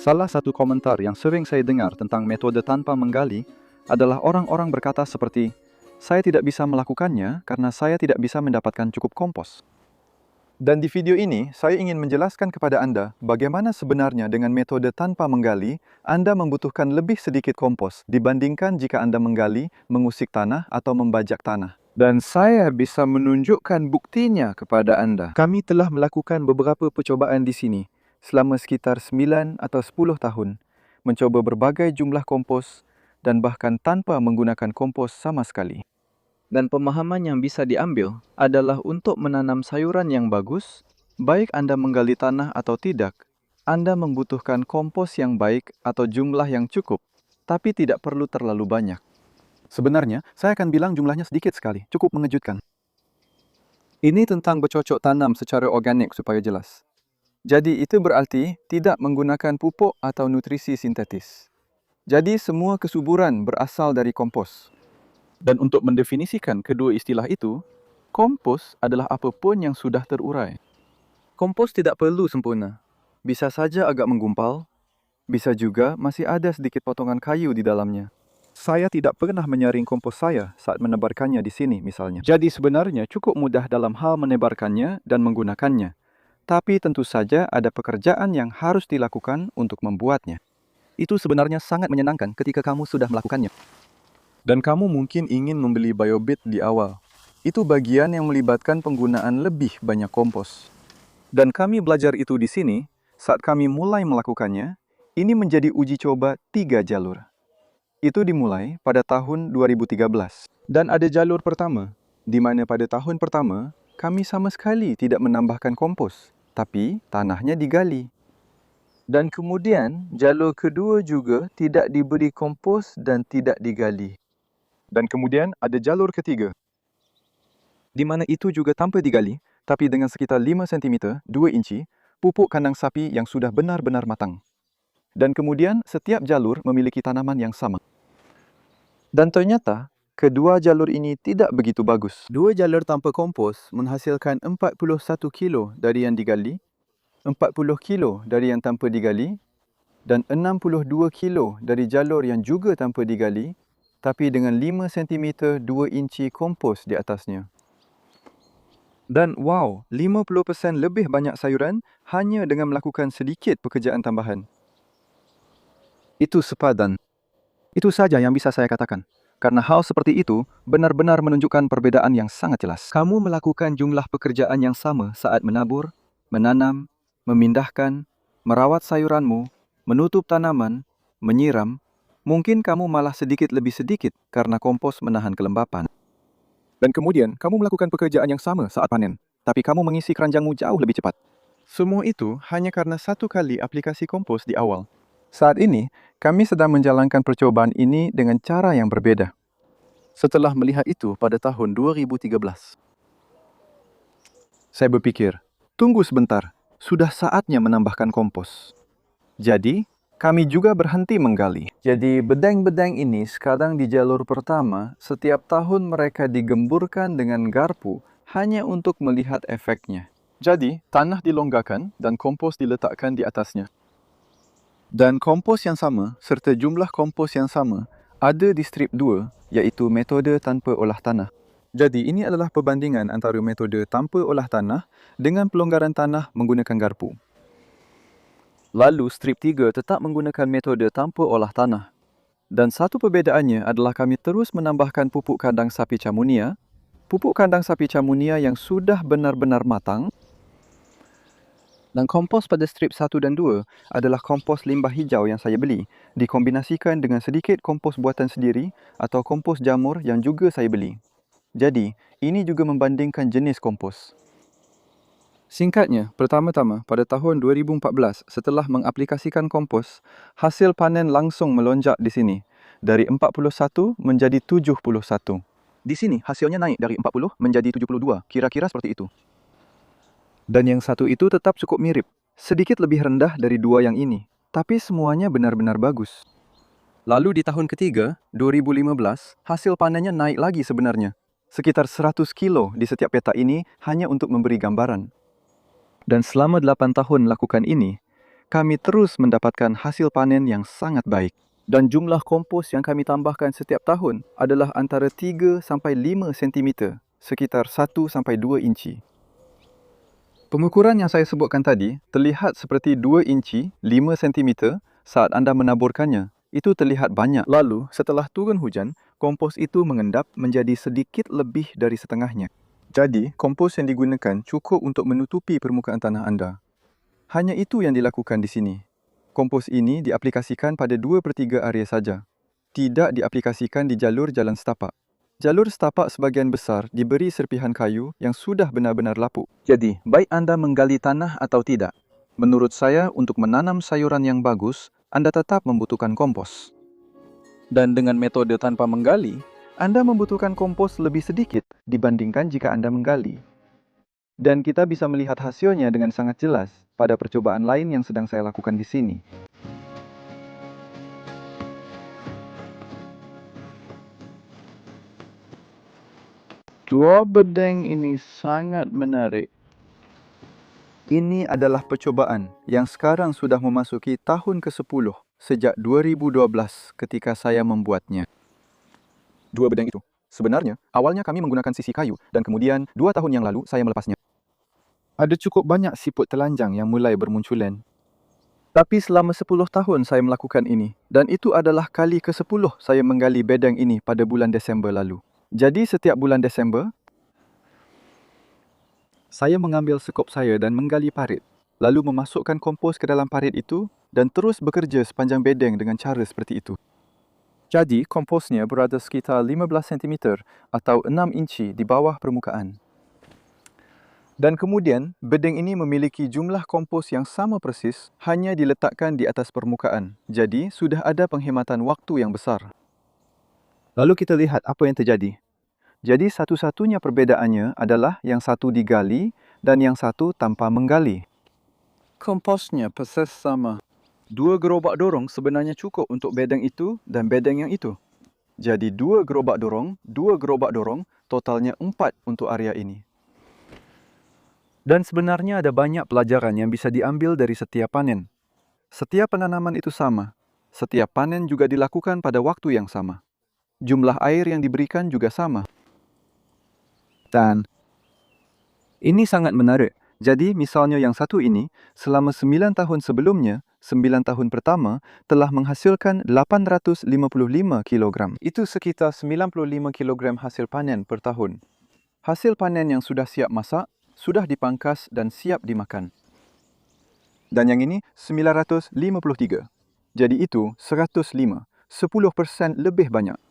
Salah satu komentar yang sering saya dengar tentang metode tanpa menggali adalah orang-orang berkata seperti, "Saya tidak bisa melakukannya karena saya tidak bisa mendapatkan cukup kompos." Dan di video ini, saya ingin menjelaskan kepada Anda bagaimana sebenarnya dengan metode tanpa menggali, Anda membutuhkan lebih sedikit kompos dibandingkan jika Anda menggali, mengusik tanah, atau membajak tanah. Dan saya bisa menunjukkan buktinya kepada Anda. Kami telah melakukan beberapa percobaan di sini selama sekitar 9 atau 10 tahun, mencoba berbagai jumlah kompos dan bahkan tanpa menggunakan kompos sama sekali. Dan pemahaman yang bisa diambil adalah untuk menanam sayuran yang bagus, baik Anda menggali tanah atau tidak, Anda membutuhkan kompos yang baik atau jumlah yang cukup, tapi tidak perlu terlalu banyak. Sebenarnya, saya akan bilang jumlahnya sedikit sekali, cukup mengejutkan. Ini tentang bercocok tanam secara organik supaya jelas. Jadi itu berarti tidak menggunakan pupuk atau nutrisi sintetis. Jadi semua kesuburan berasal dari kompos. Dan untuk mendefinisikan kedua istilah itu, kompos adalah apapun yang sudah terurai. Kompos tidak perlu sempurna. Bisa saja agak menggumpal, bisa juga masih ada sedikit potongan kayu di dalamnya. Saya tidak pernah menyaring kompos saya saat menebarkannya di sini misalnya. Jadi sebenarnya cukup mudah dalam hal menebarkannya dan menggunakannya. Tapi tentu saja ada pekerjaan yang harus dilakukan untuk membuatnya. Itu sebenarnya sangat menyenangkan ketika kamu sudah melakukannya. Dan kamu mungkin ingin membeli biobit di awal. Itu bagian yang melibatkan penggunaan lebih banyak kompos. Dan kami belajar itu di sini, saat kami mulai melakukannya, ini menjadi uji coba 3 jalur. Itu dimulai pada tahun 2013. Dan ada jalur pertama, di mana pada tahun pertama, kami sama sekali tidak menambahkan kompos, tapi tanahnya digali. Dan kemudian, jalur kedua juga tidak diberi kompos dan tidak digali. Dan kemudian ada jalur ketiga, di mana itu juga tanpa digali, tapi dengan sekitar 5 cm, 2 inci, pupuk kandang sapi yang sudah benar-benar matang. Dan kemudian, setiap jalur memiliki tanaman yang sama. Dan ternyata, kedua jalur ini tidak begitu bagus. Dua jalur tanpa kompos menghasilkan 41 kilo dari yang digali, 40 kilo dari yang tanpa digali, dan 62 kilo dari jalur yang juga tanpa digali, tapi dengan 5 cm 2 inci kompos di atasnya. Dan wow, 50% lebih banyak sayuran hanya dengan melakukan sedikit pekerjaan tambahan. Itu sepadan. Itu saja yang bisa saya katakan. Karena hal seperti itu benar-benar menunjukkan perbedaan yang sangat jelas. Kamu melakukan jumlah pekerjaan yang sama saat menabur, menanam, memindahkan, merawat sayuranmu, menutup tanaman, menyiram. Mungkin kamu malah sedikit lebih sedikit karena kompos menahan kelembapan. Dan kemudian kamu melakukan pekerjaan yang sama saat panen, tapi kamu mengisi keranjangmu jauh lebih cepat. Semua itu hanya karena satu kali aplikasi kompos di awal. Saat ini, kami sedang menjalankan percobaan ini dengan cara yang berbeda. Setelah melihat itu pada tahun 2013, saya berpikir, tunggu sebentar, sudah saatnya menambahkan kompos. Jadi, kami juga berhenti menggali. Jadi, bedeng-bedeng ini sekarang di jalur pertama, setiap tahun mereka digemburkan dengan garpu hanya untuk melihat efeknya. Jadi, tanah dilonggarkan dan kompos diletakkan di atasnya. Dan kompos yang sama serta jumlah kompos yang sama ada di strip 2, iaitu metode tanpa olah tanah. Jadi ini adalah perbandingan antara metode tanpa olah tanah dengan pelonggaran tanah menggunakan garpu. Lalu strip 3 tetap menggunakan metode tanpa olah tanah. Dan satu perbedaannya adalah kami terus menambahkan pupuk kandang sapi Chamonia, yang sudah benar-benar matang. Dan kompos pada strip 1 dan 2 adalah kompos limbah hijau yang saya beli, dikombinasikan dengan sedikit kompos buatan sendiri atau kompos jamur yang juga saya beli. Jadi, ini juga membandingkan jenis kompos. Singkatnya, pertama-tama pada tahun 2014 setelah mengaplikasikan kompos, hasil panen langsung melonjak di sini, dari 41 menjadi 71. Di sini hasilnya naik dari 40 menjadi 72, kira-kira seperti itu. Dan yang satu itu tetap cukup mirip, sedikit lebih rendah dari dua yang ini, tapi semuanya benar-benar bagus. Lalu di tahun ketiga, 2015, hasil panennya naik lagi sebenarnya. Sekitar 100 kilo di setiap peta ini hanya untuk memberi gambaran. Dan selama 8 tahun melakukan ini, kami terus mendapatkan hasil panen yang sangat baik. Dan jumlah kompos yang kami tambahkan setiap tahun adalah antara 3 sampai 5 cm, sekitar 1 sampai 2 inci. Pengukuran yang saya sebutkan tadi terlihat seperti 2 inci 5 cm saat anda menaburkannya. Itu terlihat banyak. Lalu, setelah turun hujan, kompos itu mengendap menjadi sedikit lebih dari setengahnya. Jadi, kompos yang digunakan cukup untuk menutupi permukaan tanah anda. Hanya itu yang dilakukan di sini. Kompos ini diaplikasikan pada 2/3 area saja. Tidak diaplikasikan di jalur jalan setapak. Jalur setapak sebagian besar diberi serpihan kayu yang sudah benar-benar lapuk. Jadi, baik anda menggali tanah atau tidak, menurut saya untuk menanam sayuran yang bagus, anda tetap membutuhkan kompos. Dan dengan metode tanpa menggali, anda membutuhkan kompos lebih sedikit dibandingkan jika anda menggali. Dan kita bisa melihat hasilnya dengan sangat jelas pada percobaan lain yang sedang saya lakukan di sini. Dua bedeng ini sangat menarik. Ini adalah percobaan yang sekarang sudah memasuki tahun ke-10 sejak 2012 ketika saya membuatnya. Dua bedeng itu. Sebenarnya, awalnya kami menggunakan sisi kayu dan kemudian 2 tahun yang lalu saya melepasnya. Ada cukup banyak siput telanjang yang mulai bermunculan. Tapi selama 10 tahun saya melakukan ini dan itu adalah kali ke-10 saya menggali bedeng ini pada bulan Desember lalu. Jadi setiap bulan Desember, saya mengambil sekop saya dan menggali parit, lalu memasukkan kompos ke dalam parit itu dan terus bekerja sepanjang bedeng dengan cara seperti itu. Jadi, komposnya berada sekitar 15 cm atau 6 inci di bawah permukaan. Dan kemudian, bedeng ini memiliki jumlah kompos yang sama persis, hanya diletakkan di atas permukaan. Jadi, sudah ada penghematan waktu yang besar. Lalu kita lihat apa yang terjadi. Jadi satu-satunya perbedaannya adalah yang satu digali dan yang satu tanpa menggali. Komposnya persis sama. 2 gerobak dorong sebenarnya cukup untuk bedeng itu dan bedeng yang itu. Jadi 2 gerobak dorong, totalnya 4 untuk area ini. Dan sebenarnya ada banyak pelajaran yang bisa diambil dari setiap panen. Setiap penanaman itu sama. Setiap panen juga dilakukan pada waktu yang sama. Jumlah air yang diberikan juga sama. Dan ini sangat menarik. Jadi misalnya yang satu ini, selama 9 tahun sebelumnya, 9 tahun pertama, telah menghasilkan 855 kg. Itu sekitar 95 kg hasil panen per tahun. Hasil panen yang sudah siap masak, sudah dipangkas dan siap dimakan. Dan yang ini 953. Jadi itu 105, 10% lebih banyak.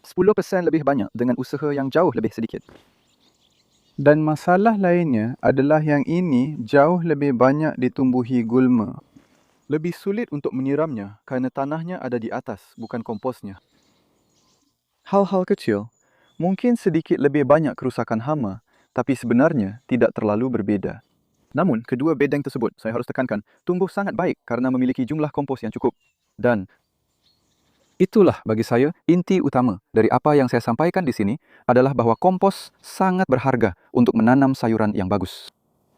10% lebih banyak dengan usaha yang jauh lebih sedikit. Dan masalah lainnya adalah yang ini jauh lebih banyak ditumbuhi gulma. Lebih sulit untuk menyiramnya kerana tanahnya ada di atas, bukan komposnya. Hal-hal kecil, mungkin sedikit lebih banyak kerusakan hama, tapi sebenarnya tidak terlalu berbeza. Namun, kedua bedeng tersebut, saya harus tekankan, tumbuh sangat baik kerana memiliki jumlah kompos yang cukup. Dan itulah bagi saya inti utama dari apa yang saya sampaikan di sini adalah bahawa kompos sangat berharga untuk menanam sayuran yang bagus.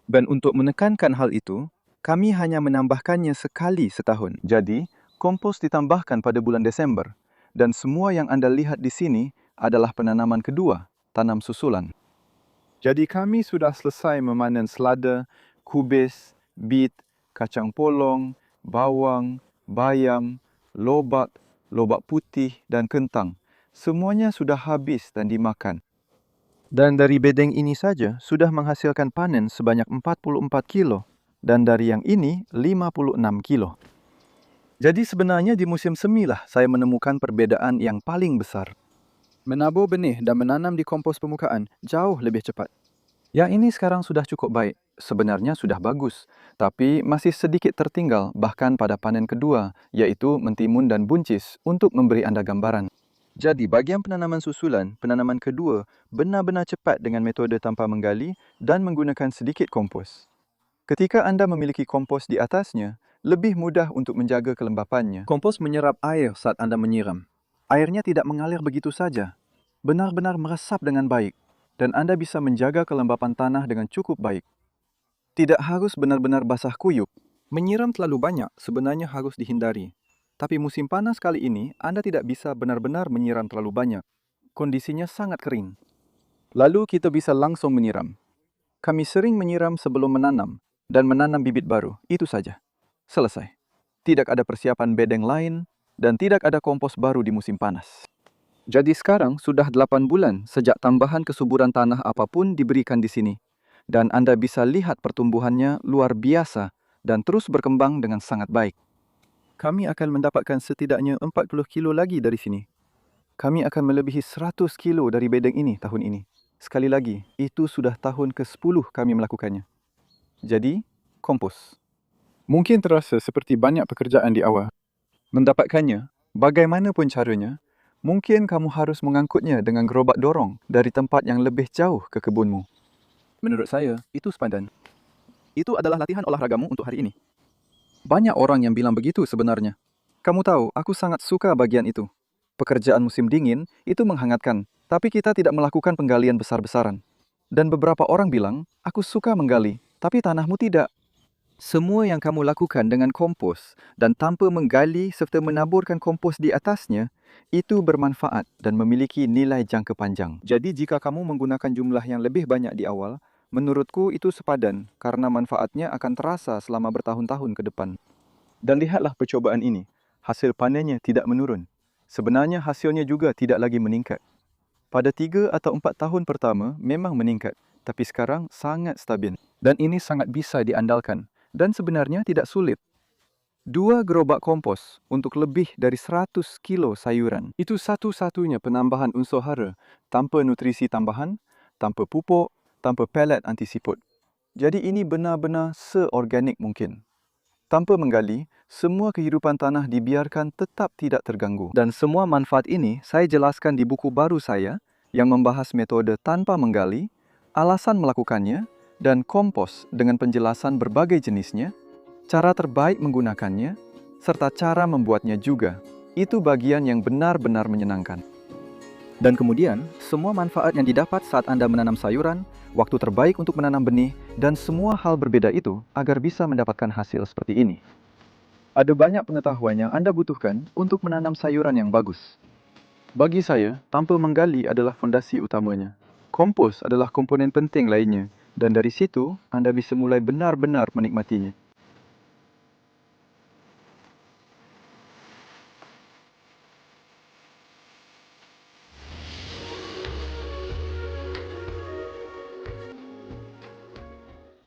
Dan untuk menekankan hal itu, kami hanya menambahkannya sekali setahun. Jadi, kompos ditambahkan pada bulan Desember dan semua yang anda lihat di sini adalah penanaman kedua, tanam susulan. Jadi kami sudah selesai memanen selada, kubis, bit, kacang polong, bawang, bayam, lobak putih dan kentang. Semuanya sudah habis dan dimakan. Dan dari bedeng ini saja sudah menghasilkan panen sebanyak 44 kilo. Dan dari yang ini 56 kilo. Jadi sebenarnya di musim semi lah saya menemukan perbedaan yang paling besar. Menabur benih dan menanam di kompos permukaan jauh lebih cepat. Yang ini sekarang sudah cukup baik. Sebenarnya sudah bagus, tapi masih sedikit tertinggal bahkan pada panen kedua, yaitu mentimun dan buncis untuk memberi anda gambaran. Jadi bagian penanaman susulan, penanaman kedua benar-benar cepat dengan metode tanpa menggali dan menggunakan sedikit kompos. Ketika anda memiliki kompos di atasnya, lebih mudah untuk menjaga kelembapannya. Kompos menyerap air saat anda menyiram. Airnya tidak mengalir begitu saja. Benar-benar meresap dengan baik. Dan anda bisa menjaga kelembapan tanah dengan cukup baik. Tidak harus benar-benar basah kuyup. Menyiram terlalu banyak sebenarnya harus dihindari. Tapi musim panas kali ini, Anda tidak bisa benar-benar menyiram terlalu banyak. Kondisinya sangat kering. Lalu kita bisa langsung menyiram. Kami sering menyiram sebelum menanam dan menanam bibit baru, itu saja. Selesai. Tidak ada persiapan bedeng lain dan tidak ada kompos baru di musim panas. Jadi sekarang sudah 8 bulan sejak tambahan kesuburan tanah apapun diberikan di sini. Dan Anda bisa lihat pertumbuhannya luar biasa dan terus berkembang dengan sangat baik. Kami akan mendapatkan setidaknya 40 kilo lagi dari sini. Kami akan melebihi 100 kilo dari bedeng ini tahun ini. Sekali lagi, itu sudah tahun ke-10 kami melakukannya. Jadi, kompos. Mungkin terasa seperti banyak pekerjaan di awal. Mendapatkannya, bagaimanapun caranya, mungkin kamu harus mengangkutnya dengan gerobak dorong dari tempat yang lebih jauh ke kebunmu. Menurut saya, itu sepadan. Itu adalah latihan olahragamu untuk hari ini. Banyak orang yang bilang begitu sebenarnya. Kamu tahu, aku sangat suka bagian itu. Pekerjaan musim dingin itu menghangatkan, tapi kita tidak melakukan penggalian besar-besaran. Dan beberapa orang bilang, aku suka menggali, tapi tanahmu tidak. Semua yang kamu lakukan dengan kompos dan tanpa menggali serta menaburkan kompos di atasnya, itu bermanfaat dan memiliki nilai jangka panjang. Jadi jika kamu menggunakan jumlah yang lebih banyak di awal, menurutku itu sepadan karena manfaatnya akan terasa selama bertahun-tahun ke depan. Dan lihatlah percobaan ini, hasil panennya tidak menurun. Sebenarnya hasilnya juga tidak lagi meningkat. Pada 3 atau 4 tahun pertama memang meningkat, tapi sekarang sangat stabil. Dan ini sangat bisa diandalkan, dan sebenarnya tidak sulit. 2 gerobak kompos untuk lebih dari 100 kilo sayuran. Itu satu-satunya penambahan unsur hara, tanpa nutrisi tambahan, tanpa pupuk, tanpa pelet anti siput. Jadi ini benar-benar seorganik mungkin. Tanpa menggali, semua kehidupan tanah dibiarkan tetap tidak terganggu. Dan semua manfaat ini saya jelaskan di buku baru saya yang membahas metode tanpa menggali, alasan melakukannya, dan kompos dengan penjelasan berbagai jenisnya, cara terbaik menggunakannya, serta cara membuatnya juga. Itu bagian yang benar-benar menyenangkan. Dan kemudian, semua manfaat yang didapat saat Anda menanam sayuran, waktu terbaik untuk menanam benih, dan semua hal berbeda itu agar bisa mendapatkan hasil seperti ini. Ada banyak pengetahuan yang Anda butuhkan untuk menanam sayuran yang bagus. Bagi saya, tanpa menggali adalah fondasi utamanya. Kompos adalah komponen penting lainnya, dan dari situ Anda bisa mulai benar-benar menikmatinya.